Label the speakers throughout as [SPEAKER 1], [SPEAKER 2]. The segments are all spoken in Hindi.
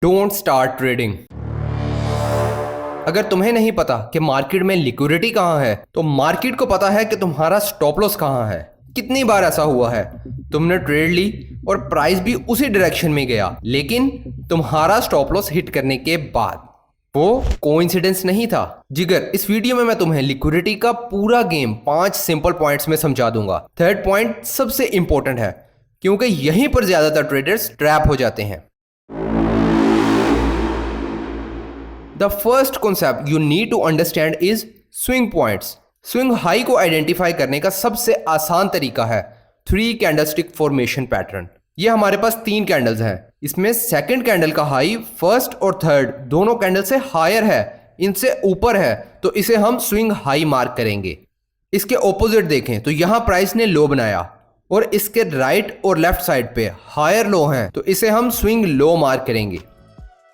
[SPEAKER 1] Don't start trading. अगर तुम्हें नहीं पता कि मार्केट में लिक्विडिटी कहाँ है तो मार्केट को पता है कि तुम्हारा स्टॉप लॉस कहाँ है। कितनी बार ऐसा हुआ है तुमने ट्रेड ली और प्राइस भी उसी डायरेक्शन में गया, लेकिन तुम्हारा स्टॉप लॉस हिट करने के बाद वो कोइंसिडेंस नहीं था। जिगर, इस वीडियो में मैं तुम्हें लिक्विडिटी का पूरा गेम 5 सिंपल पॉइंट्स में समझा दूंगा। थर्ड पॉइंट सबसे इंपॉर्टेंट है क्योंकि यहीं पर ज्यादातर ट्रेडर्स ट्रैप हो जाते हैं। The first concept you need to understand is swing points. Swing high को आइडेंटिफाई करने का सबसे आसान तरीका है 3 कैंडलस्टिक फॉर्मेशन पैटर्न। ये हमारे पास 3 कैंडल्स हैं। इसमें सेकंड कैंडल का हाई फर्स्ट और थर्ड दोनों कैंडल से हायर है, इनसे ऊपर है, तो इसे हम स्विंग हाई मार्क करेंगे। इसके ऑपोजिट देखें तो यहाँ प्राइस ने लो बनाया और इसके राइट और लेफ्ट साइड पे हायर लो हैं, तो इसे हम स्विंग लो मार्क करेंगे।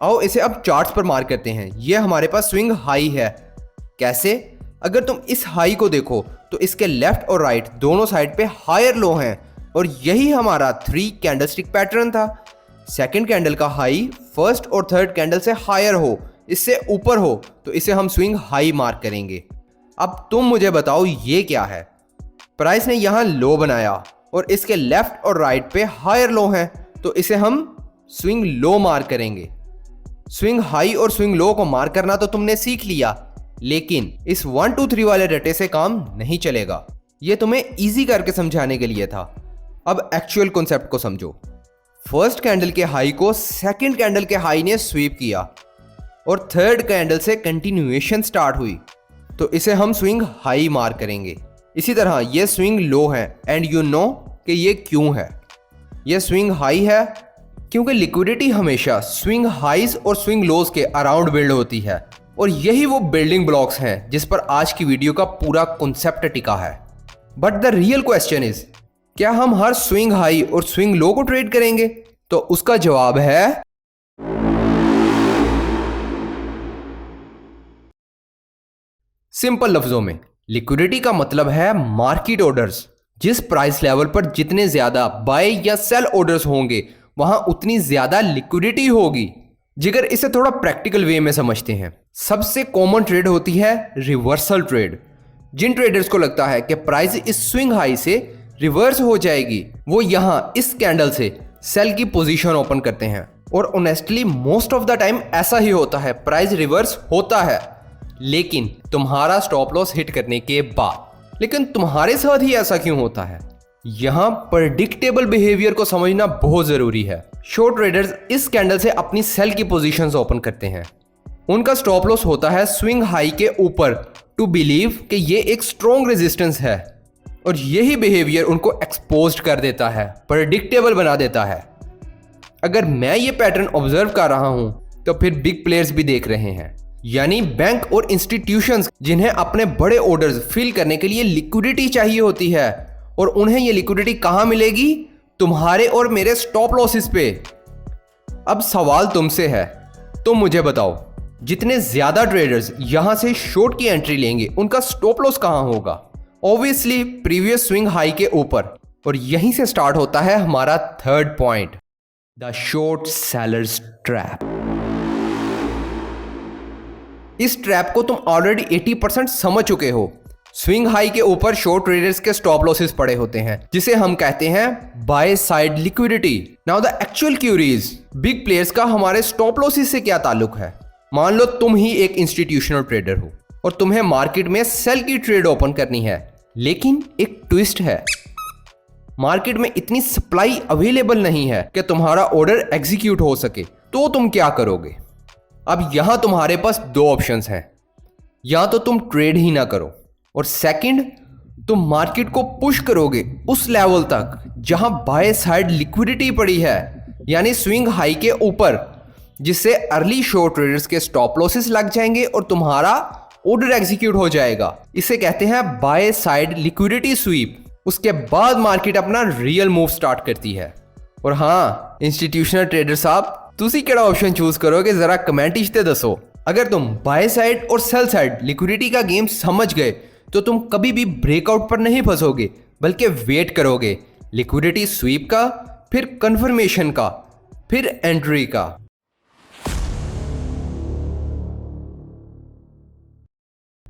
[SPEAKER 1] आओ इसे अब चार्ट्स पर मार्क करते हैं। ये हमारे पास स्विंग हाई है। कैसे? अगर तुम इस हाई को देखो तो इसके लेफ्ट और राइट दोनों साइड पे हायर लो हैं और यही हमारा 3 कैंडलस्टिक पैटर्न था। सेकंड कैंडल का हाई फर्स्ट और थर्ड कैंडल से हायर हो, इससे ऊपर हो, तो इसे हम स्विंग हाई मार्क करेंगे। अब तुम मुझे बताओ ये क्या है? प्राइस ने यहाँ लो बनाया और इसके लेफ्ट और राइट पे हायर लो हैं, तो इसे हम स्विंग लो मार्क करेंगे। स्विंग हाई और स्विंग लो को मार्क करना तो तुमने सीख लिया, लेकिन इस 1 2 3 वाले रटे से काम नहीं चलेगा। ये तुम्हें इजी करके समझाने के लिए था। अब एक्चुअल कॉन्सेप्ट को समझो। फर्स्ट कैंडल के हाई को सेकंड कैंडल के हाई ने स्वीप किया और थर्ड कैंडल से कंटिन्यूएशन स्टार्ट हुई, तो इसे हम स्विंग हाई मार्क करेंगे। इसी तरह ये स्विंग लो है एंड यू नो कि ये क्यों है। ये स्विंग हाई है क्योंकि लिक्विडिटी हमेशा स्विंग हाइज और स्विंग लोज के अराउंड बिल्ड होती है, और यही वो बिल्डिंग ब्लॉक्स हैं जिस पर आज की वीडियो का पूरा कॉन्सेप्ट टिका है। But the real question is, क्या हम हर स्विंग हाई और स्विंग लो को ट्रेड करेंगे? तो उसका जवाब है सिंपल लफ्जों में, लिक्विडिटी का मतलब है मार्केट ऑर्डर्स। जिस प्राइस लेवल पर जितने ज्यादा बाय या सेल ऑर्डर्स होंगे वहां उतनी ज्यादा लिक्विडिटी होगी। जिगर, इसे थोड़ा प्रैक्टिकल वे में समझते हैं। सबसे कॉमन ट्रेड होती है रिवर्सल ट्रेड। जिन ट्रेडर्स को लगता है कि प्राइस इस स्विंग हाई से रिवर्स हो जाएगी, वो यहां इस कैंडल से सेल की पोजीशन ओपन करते हैं, और honestly most of the time ऐसा ही होता है, प्राइस रिवर्स होता है, लेकिन तुम्हारा स्टॉप लॉस हिट करने के बाद। लेकिन तुम्हारे साथ ही ऐसा क्यों होता है? यहां प्रेडिक्टेबल बिहेवियर को समझना बहुत जरूरी है। शॉर्ट ट्रेडर्स इस कैंडल से अपनी सेल की पोजीशंस ओपन करते हैं। उनका स्टॉप लॉस होता है स्विंग हाई के ऊपर टू बिलीव कि ये एक स्ट्रॉन्ग रेजिस्टेंस है, और यही बिहेवियर उनको एक्सपोज्ड कर देता है, प्रेडिक्टेबल बना देता है। अगर मैं ये पैटर्न ऑब्जर्व कर रहा हूं तो फिर बिग प्लेयर्स भी देख रहे हैं, यानी बैंक और इंस्टीट्यूशंस जिन्हें अपने बड़े ऑर्डर्स फिल करने के लिए लिक्विडिटी चाहिए होती है, और उन्हें ये लिक्विडिटी कहां मिलेगी? तुम्हारे और मेरे स्टॉप लॉसेस पे। अब सवाल तुमसे है, तुम मुझे बताओ, जितने ज्यादा ट्रेडर्स यहां से शॉर्ट की एंट्री लेंगे उनका स्टॉप लॉस कहां होगा? ऑब्वियसली प्रीवियस स्विंग हाई के ऊपर, और यहीं से स्टार्ट होता है हमारा third point, the short sellers trap. इस ट्रैप को तुम ऑलरेडी 80% समझ चुके हो। स्विंग हाई के ऊपर शॉर्ट ट्रेडर्स के स्टॉप लॉसेस पड़े होते हैं, जिसे हम कहते हैं buy side liquidity. Now the actual query is, big players का हमारे स्टॉप लॉसेस से क्या ताल्लुक है? मान लो तुम ही एक इंस्टीट्यूशनल ट्रेडर हो और तुम्हें मार्केट में सेल की ट्रेड ओपन करनी है, लेकिन एक ट्विस्ट है, मार्केट में इतनी सप्लाई अवेलेबल नहीं है कि तुम्हारा ऑर्डर एग्जीक्यूट हो सके, तो तुम क्या करोगे? अब यहां तुम्हारे पास 2 ऑप्शंस हैं। या तो तुम ट्रेड ही ना करो, और सेकंड, तुम मार्केट को पुश करोगे उस लेवल तक जहां बाय साइड लिक्विडिटी पड़ी है, यानी स्विंग हाई के ऊपर, जिससे अर्ली शॉर्ट ट्रेडर्स के स्टॉप लॉसेस लग जाएंगे और तुम्हारा ऑर्डर एग्जीक्यूट हो जाएगा। इसे कहते हैं बाय साइड लिक्विडिटी स्वीप। उसके बाद मार्केट अपना रियल मूव स्टार्ट करती है। और हाँ इंस्टीट्यूशनल ट्रेडर साहब, तुसी केड़ा ऑप्शन चूज करोगे जरा कमेंट इश्ते दसो। अगर तुम बाय साइड और सेल साइड लिक्विडिटी का गेम समझ गए तो तुम कभी भी ब्रेकआउट पर नहीं फंसोगे, बल्कि वेट करोगे लिक्विडिटी स्वीप का, फिर कंफर्मेशन का, फिर एंट्री का।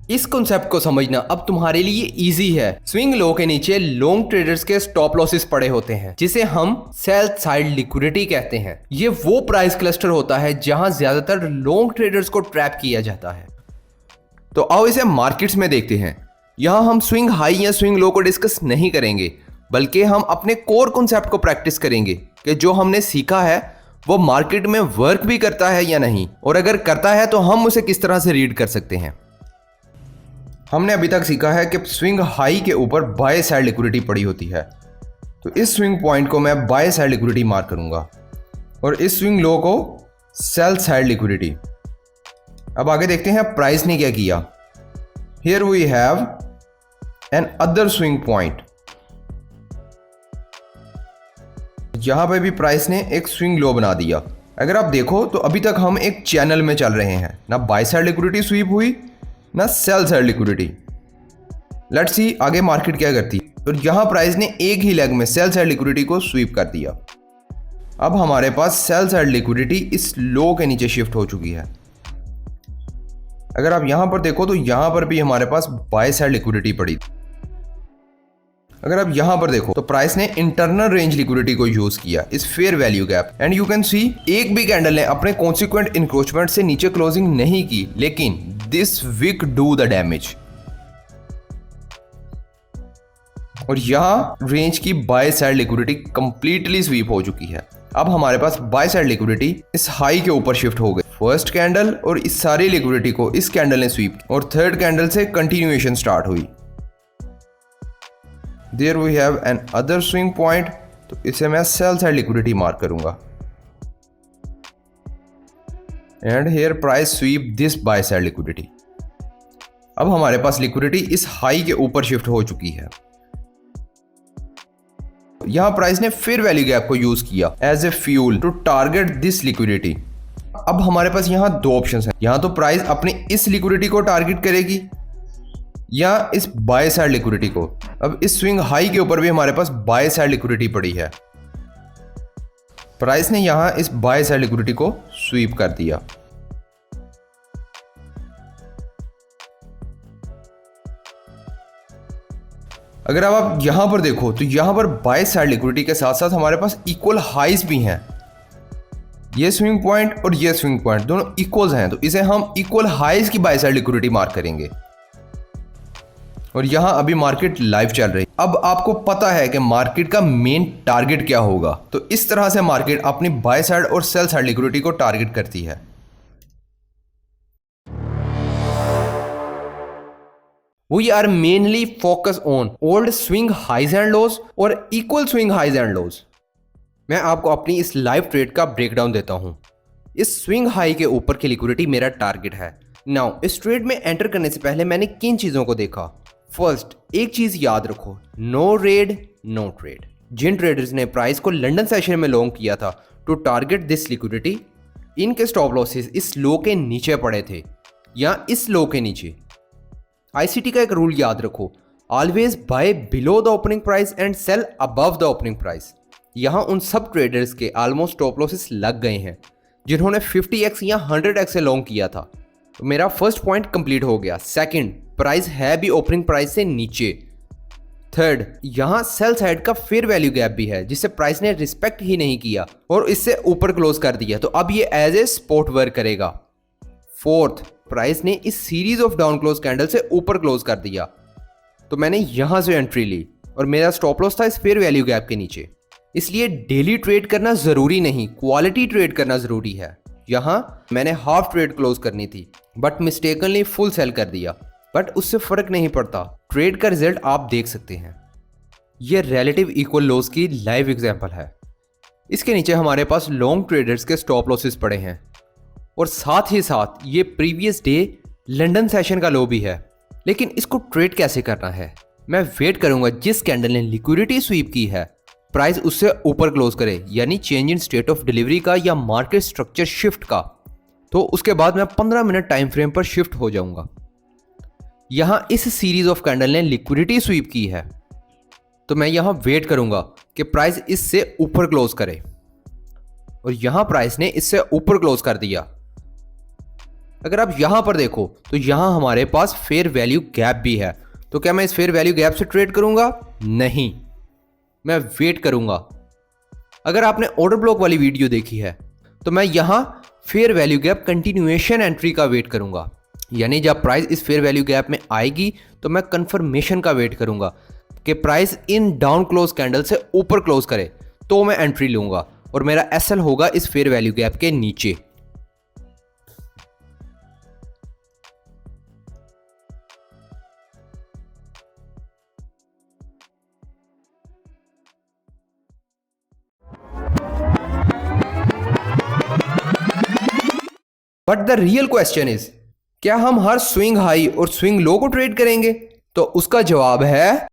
[SPEAKER 1] इस कॉन्सेप्ट को समझना अब तुम्हारे लिए इजी है। स्विंग लो के नीचे लॉन्ग ट्रेडर्स के स्टॉप लॉसेस पड़े होते हैं जिसे हम सेल साइड लिक्विडिटी कहते हैं। ये वो प्राइस क्लस्टर होता है जहां ज्यादातर लॉन्ग ट्रेडर्स को ट्रैप किया जाता है। तो आओ इसे मार्केट्स में देखते हैं। यहां हम स्विंग हाई या स्विंग लो को डिस्कस नहीं करेंगे, बल्कि हम अपने कोर कॉन्सेप्ट को प्रैक्टिस करेंगे कि जो हमने सीखा है वो मार्केट में वर्क भी करता है या नहीं, और अगर करता है तो हम उसे किस तरह से रीड कर सकते हैं। हमने अभी तक सीखा है कि स्विंग हाई के ऊपर बाय साइड लिक्विडिटी पड़ी होती है, तो इस स्विंग पॉइंट को मैं बाय साइड लिक्विडिटी मार्क करूंगा और इस स्विंग लो को सेल साइड लिक्विडिटी। अब आगे देखते हैं प्राइस ने क्या किया। Here we have another swing point. यहां पर भी प्राइस ने एक स्विंग लो बना दिया। अगर आप देखो तो अभी तक हम एक चैनल में चल रहे हैं, ना बाय साइड लिक्विडिटी स्वीप हुई ना cell side liquidity. Let's see आगे मार्केट क्या करती है। तो यहां प्राइस ने एक ही लेग में सेल साइड लिक्विडिटी को स्वीप कर दिया। अब हमारे पास सेल साइड लिक्विडिटी इस लो के नीचे शिफ्ट हो चुकी है। अगर आप यहां पर देखो तो यहां पर भी हमारे पास बाय साइड लिक्विडिटी पड़ी। अगर आप यहां पर देखो तो प्राइस ने इंटरनल रेंज लिक्विडिटी को यूज किया इस fair value gap, and you can see एक भी कैंडल ने अपने कॉन्सिक्वेंट इंक्रोचमेंट से नीचे क्लोजिंग नहीं की, लेकिन this week do the damage. और यहां रेंज की buy side liquidity completely sweep हो चुकी है। अब हमारे पास बाय साइड लिक्विडिटी इस हाई के ऊपर शिफ्ट हो गई। फर्स्ट कैंडल और इस सारी लिक्विडिटी को इस कैंडल ने स्वीप किया और थर्ड कैंडल से कंटिन्यूएशन स्टार्ट हुई। There we have another swing point, तो इसे मैं सेल साइड लिक्विडिटी मार्क करूंगा। And here price sweep this buy side liquidity. अब हमारे पास लिक्विडिटी इस हाई के ऊपर शिफ्ट हो चुकी है। यहां प्राइस ने फिर वैल्यू गैप को यूज किया as a fuel to target this liquidity. अब हमारे पास यहां दो ऑप्शंस हैं। यहां तो प्राइस अपनी इस लिक्विडिटी को टारगेट करेगी या इस बाय साइड लिक्विडिटी को। अब इस स्विंग हाई के ऊपर भी हमारे पास बाय साइड लिक्विडिटी पड़ी है। प्राइस ने यहां इस बाय साइड लिक्विडिटी को स्वीप कर दिया। अगर अब आप यहां पर देखो तो यहां पर बाय साइड लिक्विडिटी के साथ साथ हमारे पास इक्वल हाइज भी हैं। ये स्विंग पॉइंट और ये स्विंग पॉइंट दोनों इक्वल्स हैं, तो इसे हम इक्वल हाइज की बाय साइड लिक्विडिटी मार्क करेंगे। और यहां अभी मार्केट लाइव चल रही। अब आपको पता है कि मार्केट का मेन टारगेट क्या होगा, तो इस तरह से मार्केट अपनी बाय साइड और सेल साइड लिक्विडिटी को टारगेट करती है। We are mainly focus on old swing highs and lows और equal swing highs and lows। मैं आपको अपनी इस लाइव ट्रेड का ब्रेकडाउन देता हूं। इस स्विंग हाई के ऊपर की लिक्विडिटी मेरा टारगेट है। नाउ इस ट्रेड में एंटर करने से पहले मैंने किन चीजों को देखा। फर्स्ट, एक चीज याद रखो, नो रेड नो ट्रेड। जिन ट्रेडर्स ने प्राइस को लंदन सेशन में लॉन्ग किया था टू टारगेट दिस लिक्विडिटी, इनके स्टॉप लॉसेस इस लो के नीचे पड़े थे या इस लो के नीचे। आईसीटी का एक रूल याद रखो, always buy below the opening price and sell above the opening price. यहां उन सब ट्रेडर्स के ऑलमोस्ट स्टॉप लॉसेस लग गए हैं जिन्होंने 50x या 100x से लॉन्ग किया था। तो मेरा फर्स्ट पॉइंट कंप्लीट हो गया। सेकंड, प्राइस है भी ओपनिंग प्राइस से नीचे। थर्ड, यहां सेल साइड का फेयर वैल्यू गैप भी है जिसे प्राइस ने रिस्पेक्ट ही नहीं किया और इससे ऊपर क्लोज कर दिया, तो अब ये एज ए स्पॉट वर्क करेगा। फोर्थ, प्राइस ने इस series of down close candle से ऊपर क्लोज कर दिया, तो मैंने यहां से एंट्री ली और मेरा स्टॉप लॉस था इस फेयर वैल्यू गैप के नीचे। इसलिए डेली ट्रेड करना जरूरी नहीं, क्वालिटी ट्रेड करना जरूरी है। यहां मैंने हाफ ट्रेड क्लोज करनी थी बट मिस्टेकनली फुल सेल कर दिया, बट उससे फर्क नहीं पड़ता, ट्रेड का रिजल्ट आप देख सकते हैं। यह रिलेटिव इक्वल लॉस की लाइव एग्जांपल है। इसके नीचे हमारे पास लॉन्ग ट्रेडर्स के स्टॉप लॉसेस पड़े हैं और साथ ही साथ ये प्रीवियस डे लंदन सेशन का लो भी है। लेकिन इसको ट्रेड कैसे करना है, मैं वेट करूंगा जिस कैंडल ने लिक्विडिटी स्वीप की है प्राइस उससे ऊपर क्लोज करे, यानी change in state of delivery का या मार्केट स्ट्रक्चर शिफ्ट का, तो उसके बाद मैं 15 मिनट टाइम फ्रेम पर शिफ्ट हो जाऊंगा। यहां इस सीरीज ऑफ कैंडल ने लिक्विडिटी स्वीप की है, तो मैं यहां वेट करूंगा कि प्राइस इससे ऊपर क्लोज करे और यहां प्राइस ने इससे ऊपर क्लोज कर दिया। अगर आप यहां पर देखो तो यहां हमारे पास फेयर वैल्यू गैप भी है, तो क्या मैं इस फेयर वैल्यू गैप से ट्रेड करूंगा? नहीं, मैं वेट करूंगा। अगर आपने ऑर्डर ब्लॉक वाली वीडियो देखी है तो मैं यहां fair value gap continuation entry का वेट करूंगा, यानी जब प्राइस इस फेयर वैल्यू गैप में आएगी तो मैं कंफर्मेशन का वेट करूंगा कि price in down close candle से ऊपर क्लोज करे तो मैं एंट्री लूंगा और मेरा एसएल होगा इस फेयर वैल्यू गैप के नीचे। But the real question is, क्या हम हर स्विंग हाई और स्विंग लो को ट्रेड करेंगे? तो उसका जवाब है